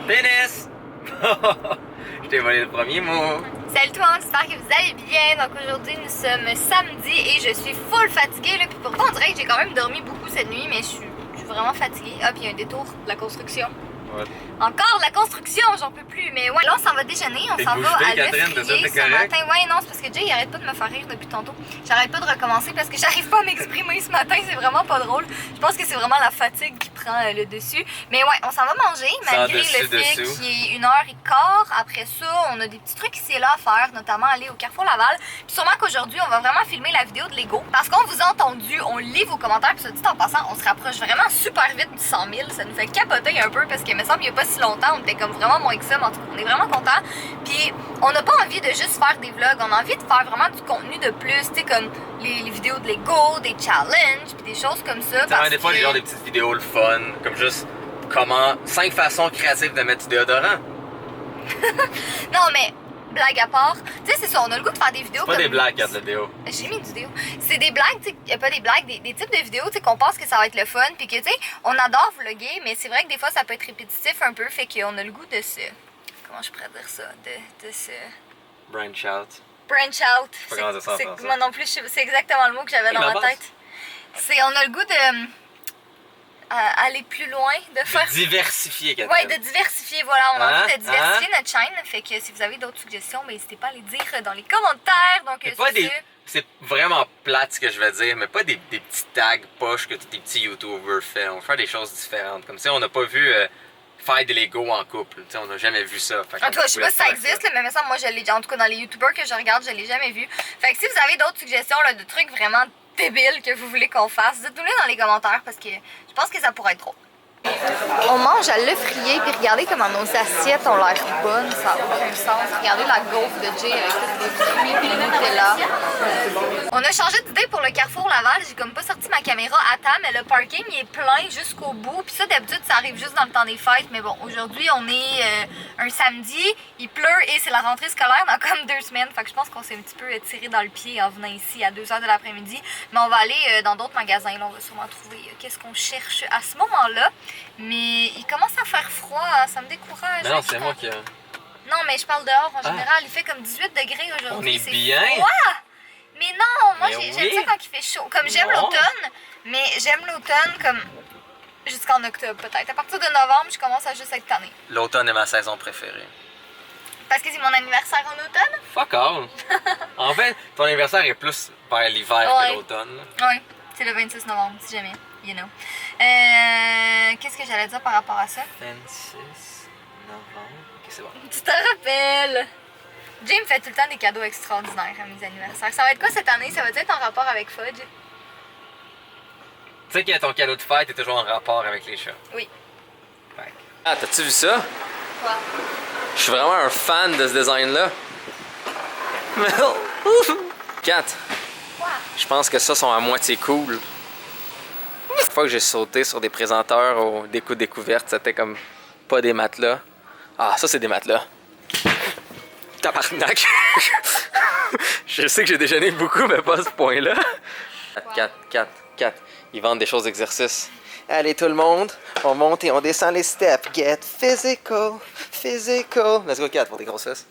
Pénis! Je t'ai volé le premier mot. Salut tout le monde, j'espère que vous allez bien. Donc aujourd'hui nous sommes samedi et je suis full fatiguée là. Puis pourtant on dirait que j'ai quand même dormi beaucoup cette nuit, mais je suis vraiment fatiguée. Ah, puis il y a un détour de la construction. Ouais. Encore de la construction, j'en peux plus. Mais ouais, là on s'en va déjeuner, on s'en va à l'œufrier ce matin. Ouais, non, c'est parce que Jay il arrête pas de me faire rire depuis tantôt. J'arrête pas de recommencer parce que j'arrive pas à m'exprimer ce matin, c'est vraiment pas drôle. Je pense que c'est vraiment la fatigue qui prend le dessus. Mais ouais, on s'en va manger malgré le fait qu'il est 1h15. Après ça, on a des petits trucs ici et là à faire, notamment aller au Carrefour Laval. Puis sûrement qu'aujourd'hui, on va vraiment filmer la vidéo de Lego. Parce qu'on vous a entendu, on lit vos commentaires, puis ça dit en passant, on se rapproche vraiment super vite du 100 000. Ça nous fait capoter un peu parce que me semble qu'il y a pas si longtemps, on était comme vraiment moins que ça, mais en tout cas, on est vraiment contents. Puis on n'a pas envie de juste faire des vlogs, on a envie de faire vraiment du contenu de plus, tu sais, comme les vidéos de Lego, des challenges, puis des choses comme ça. Parce des fois, des petites vidéos le fun, comme juste comment 5 façons créatives de mettre du déodorant. Non, mais blague à part, tu sais, c'est ça, on a le goût de faire des vidéos. C'est pas comme... des blagues, regarde le déo. J'ai mis du déo. C'est des blagues, tu sais, pas des blagues, des types de vidéos, tu sais, qu'on pense que ça va être le fun, puis que, tu sais, on adore vlogger, mais c'est vrai que des fois, ça peut être répétitif un peu, fait qu'on a le goût de se. Comment je pourrais dire ça? De se. Branch out. Branch out. Pas comment ça en français. Moi non plus, c'est exactement le mot que j'avais dans ma tête. On a le goût de. Aller plus loin, de faire. Diversifier, Catherine. Ouais, de diversifier, voilà. On a envie de diversifier notre chaîne. Fait que si vous avez d'autres suggestions, ben, n'hésitez pas à les dire dans les commentaires. Donc, c'est vraiment plate ce que je vais dire, mais pas des petits tags poches que tous les petits YouTubers font. On va faire des choses différentes. Comme ça, on n'a pas vu faire des Lego en couple. T'sais, on n'a jamais vu ça. Fait en tout cas, je sais pas si ça existe, mais ça, moi, je l'ai en tout cas dans les YouTubers que je regarde, je l'ai jamais vu. Fait que si vous avez d'autres suggestions là, de trucs vraiment débiles que vous voulez qu'on fasse, dites-nous-les dans les commentaires parce que je pense que ça pourrait être drôle. On mange à l'œufrier, puis regardez comment nos assiettes ont l'air bonnes, ça n'a aucun sens. Regardez la gaufre de Jay avec toutes les fruits et le Nutella. On a changé d'idée pour le Carrefour Laval, j'ai comme pas sorti ma caméra à temps, mais le parking il est plein jusqu'au bout. Puis ça d'habitude ça arrive juste dans le temps des fêtes, mais bon, aujourd'hui on est un samedi, il pleut et c'est la rentrée scolaire dans comme 2 semaines. Fait que je pense qu'on s'est un petit peu tiré dans le pied en venant ici à 2h de l'après-midi. Mais on va aller dans d'autres magasins, là, on va sûrement trouver qu'est-ce qu'on cherche à ce moment-là. Mais il commence à faire froid, ça me décourage. Mais non, c'est moi qui. Non, mais je parle dehors en général. Il fait comme 18 degrés aujourd'hui. On est bien. Froid. Mais non, moi j'aime ça quand il fait chaud. Comme j'aime l'automne, mais j'aime l'automne comme jusqu'en octobre peut-être. À partir de novembre, je commence à juste être tannée. L'automne est ma saison préférée. Parce que c'est mon anniversaire en automne? Fuck all. En fait, ton anniversaire est plus vers l'hiver que l'automne. Oui, c'est le 26 novembre, si jamais. You know. Qu'est-ce que j'allais dire par rapport à ça? 26 novembre. Ok, c'est bon. Tu te rappelles? Jay me fait tout le temps des cadeaux extraordinaires à mes anniversaires. Ça va être quoi cette année? Ça va être en rapport avec Fudge? Tu sais que ton cadeau de fête est toujours en rapport avec les chats. Oui. Ouais. Ah, t'as-tu vu ça? Quoi? Je suis vraiment un fan de ce design-là. Kat. Quoi? Je pense que ça sont à moitié cool. La fois que j'ai sauté sur des présenteurs au déco découverte, c'était comme pas des matelas. Ah, ça c'est des matelas. Tabarnak! Je sais que j'ai déjeuné beaucoup, mais pas à ce point-là. 4. Ils vendent des choses d'exercice. Allez tout le monde, on monte et on descend les steps. Get physical, physical. Let's go 4 pour des grosses fesses.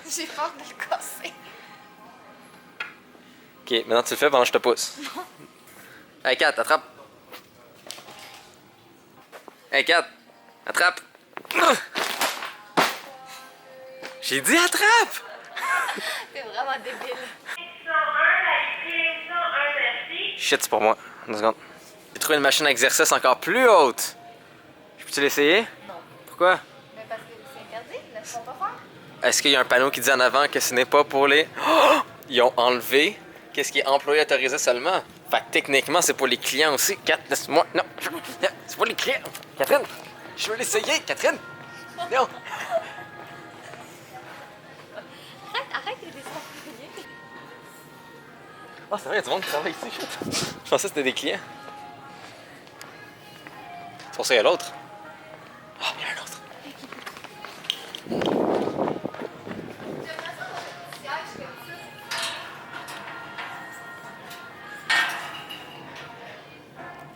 J'ai peur de le casser. Ok, maintenant tu le fais pendant que je te pousse. Hey Kat, attrape. Hey Kat, attrape. J'ai dit attrape! T'es vraiment débile. Shit, c'est pour moi. 2 secondes. J'ai trouvé une machine à exercice encore plus haute. Je peux-tu l'essayer? Non. Pourquoi? Mais parce que c'est interdit, laisse-moi pas faire. Est-ce qu'il y a un panneau qui dit en avant que ce n'est pas pour les... Oh! Ils ont enlevé qu'est-ce qui est employé autorisé seulement. Fait que techniquement, c'est pour les clients aussi. Kat, laisse-moi. Non, c'est pour les clients. Catherine, je veux l'essayer, Catherine. Non. Arrête de descendre. Ah, c'est vrai, il y a du monde qui travaille ici, shit. Je pensais que c'était des clients. C'est pour ça qu'il y a l'autre. Ah, il y en a un autre.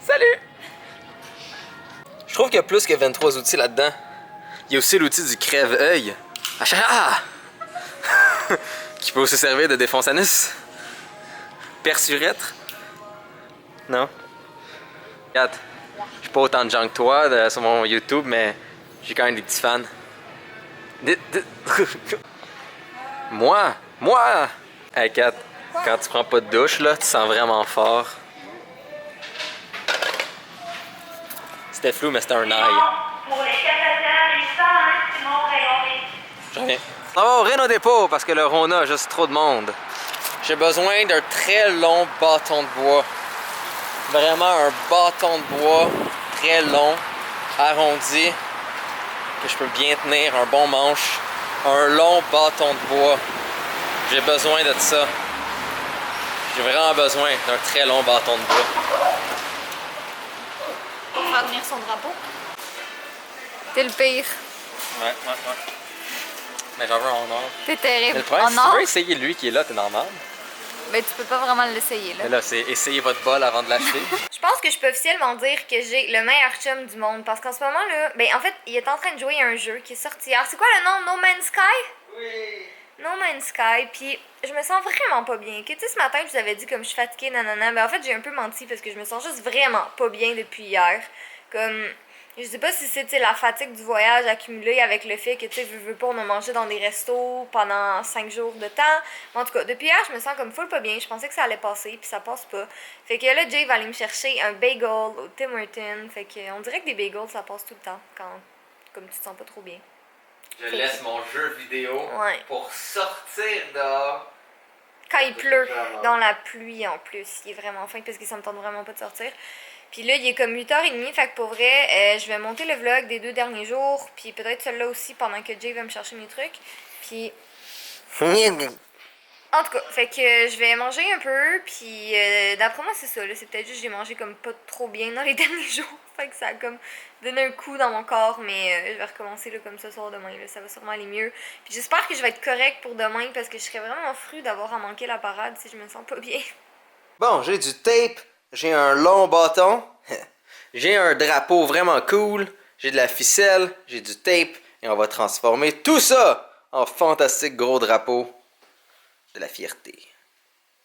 Salut! Je trouve qu'il y a plus que 23 outils là-dedans. Il y a aussi l'outil du crève-œil. Ah! Qui peut aussi servir de défense anus. Persurètre. Non? Regarde, j'ai pas autant de gens que toi sur mon YouTube, mais j'ai quand même des petits fans. Moi! Moi! Hey Kat, quand tu prends pas de douche, là, tu sens vraiment fort. C'était flou, mais c'était un ail. Pour les capateurs, les femmes, sinon Je reviens. On va au Renault Dépôt parce que le Rona a juste trop de monde. J'ai besoin d'un très long bâton de bois. Vraiment un bâton de bois très long, arrondi, que je peux bien tenir, un bon manche. Un long bâton de bois. J'ai besoin de ça. J'ai vraiment besoin d'un très long bâton de bois. Pour faire venir son drapeau. T'es le pire. Ouais. Mais j'en veux en or. T'es terrible. Mais le problème, En si tu or? veux essayer lui qui est là, t'es normal. Ben, tu peux pas vraiment l'essayer, là. Mais là, c'est essayer votre bol avant de l'acheter. Je pense que je peux officiellement dire que j'ai le meilleur chum du monde. Parce qu'en ce moment, là, ben, en fait, il est en train de jouer à un jeu qui est sorti hier. C'est quoi le nom? No Man's Sky? Oui! No Man's Sky, puis je me sens vraiment pas bien. Tu sais, ce matin, je vous avais dit comme je suis fatiguée, nanana. Ben, en fait, j'ai un peu menti parce que je me sens juste vraiment pas bien depuis hier. Comme, je sais pas si c'était la fatigue du voyage accumulée avec le fait que, tu sais, veux pas, on a mangé dans des restos pendant 5 jours de temps. Mais en tout cas, depuis hier, je me sens comme full pas bien. Je pensais que ça allait passer, puis ça passe pas. Fait que là, Jay va aller me chercher un bagel au Tim Hortons. Fait que, on dirait que des bagels, ça passe tout le temps, quand, comme tu te sens pas trop bien. Je laisse mon jeu vidéo pour sortir dehors. Quand il pleut, dans la pluie en plus, il est vraiment fin parce que ça me tente vraiment pas de sortir. Puis là, il est comme 8h30, fait que pour vrai, je vais monter le vlog des 2 derniers jours, puis peut-être celui-là aussi pendant que Jay va me chercher mes trucs. Puis, en tout cas, fait que je vais manger un peu, puis d'après moi, c'est ça, là, c'est peut-être juste que j'ai mangé comme pas trop bien dans les derniers jours. Fait que ça a comme donné un coup dans mon corps, mais je vais recommencer là, comme ce soir demain, là, ça va sûrement aller mieux. Puis j'espère que je vais être correcte pour demain, parce que je serais vraiment fru d'avoir à manquer la parade si je me sens pas bien. Bon, j'ai du tape, j'ai un long bâton, j'ai un drapeau vraiment cool, j'ai de la ficelle, j'ai du tape, et on va transformer tout ça en fantastique gros drapeau de la fierté.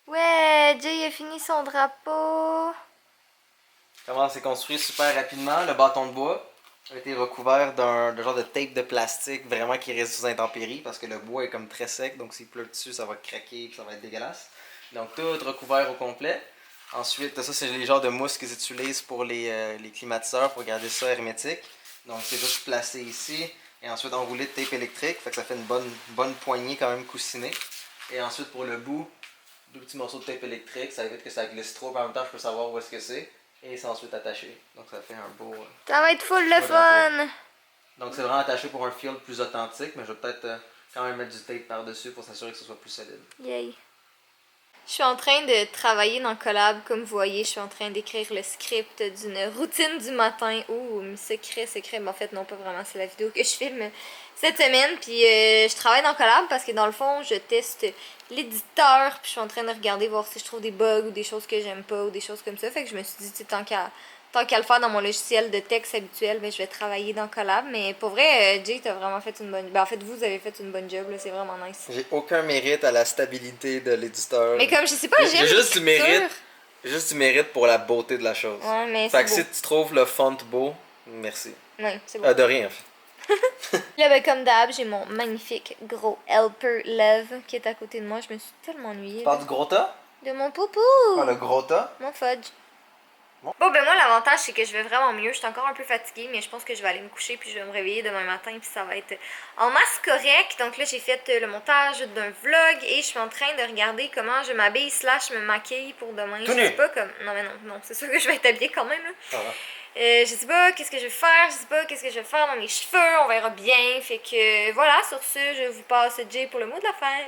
Ouais, Jay a fini son drapeau. Comment c'est construit super rapidement, le bâton de bois a été recouvert d'un genre de tape de plastique vraiment qui résiste aux intempéries parce que le bois est comme très sec, donc s'il pleut dessus, ça va craquer et ça va être dégueulasse. Donc tout recouvert au complet. Ensuite, ça c'est les genres de mousse qu'ils utilisent pour les climatiseurs pour garder ça hermétique. Donc c'est juste placé ici et ensuite enroulé de tape électrique, fait que ça fait une bonne poignée quand même coussinée. Et ensuite pour le bout, 2 petits morceaux de tape électrique, ça évite que ça glisse trop, mais en même temps je peux savoir où est-ce que c'est. Et c'est ensuite attaché. Donc ça fait un beau... Ça va être full le fun. Donc c'est vraiment attaché pour un feel plus authentique, mais je vais peut-être quand même mettre du tape par-dessus pour s'assurer que ce soit plus solide. Yay. Je suis en train de travailler dans Collab, comme vous voyez, je suis en train d'écrire le script d'une routine du matin. Ouh, secret, mais en fait non, pas vraiment, c'est la vidéo que je filme cette semaine. Puis je travaille dans Collab parce que dans le fond, je teste l'éditeur, puis je suis en train de regarder, voir si je trouve des bugs ou des choses que j'aime pas ou des choses comme ça. Fait que je me suis dit, tu sais, tant qu'à le faire dans mon logiciel de texte habituel, ben, je vais travailler dans Collab. Mais pour vrai, Jay, t'as vraiment fait une bonne... Ben, en fait, vous avez fait une bonne job, là, c'est vraiment nice. J'ai aucun mérite à la stabilité de l'éditeur. Mais comme, je sais pas, j'aime J'ai juste du l'écriture. mérite. J'ai juste du mérite pour la beauté de la chose. Ouais, mais Fait c'est que beau. si tu trouves le font beau, merci. Ouais, c'est beau. De rien en fait. Là, ben, comme d'hab, j'ai mon magnifique gros Helper Love qui est à côté de moi. Je me suis tellement ennuyée. Tu parles du gros tas? De mon poupou! Le gros tas? Mon fudge. Bon, ben moi, l'avantage, c'est que je vais vraiment mieux. Je suis encore un peu fatiguée, mais je pense que je vais aller me coucher puis je vais me réveiller demain matin puis ça va être en masse correct. Donc là, j'ai fait le montage d'un vlog et je suis en train de regarder comment je m'habille / me maquille pour demain. Tout je nu. sais pas comme... Non, mais non, c'est sûr que je vais être habillée quand même, là. Ça va. Je sais pas qu'est-ce que je vais faire, je sais pas qu'est-ce que je vais faire dans mes cheveux, on verra bien. Fait que voilà, sur ce, je vous passe Jay pour le mot de la fin.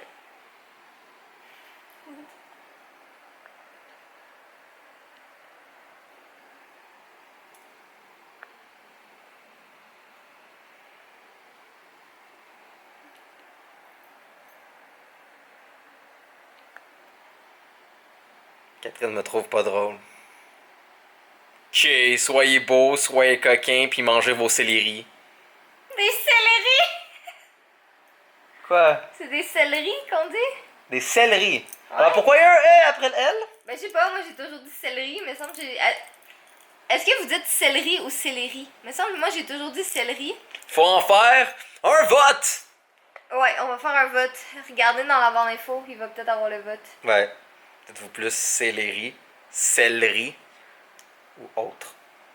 Catherine me trouve pas drôle. Ok, soyez beaux, soyez coquins, puis mangez vos céleris. Des céleris! Quoi? C'est des céleris qu'on dit? Des céleris. Ouais. Alors pourquoi il y a un E après le L? Ben, je sais pas, moi j'ai toujours dit céleri, mais semble que j'ai. Est-ce que vous dites céleri ou céleri? Me semble que moi j'ai toujours dit céleri. Faut en faire un vote! Ouais, on va faire un vote. Regardez dans la barre d'infos, il va peut-être avoir le vote. Ouais. Dites-vous plus céleri, céleri ou autre.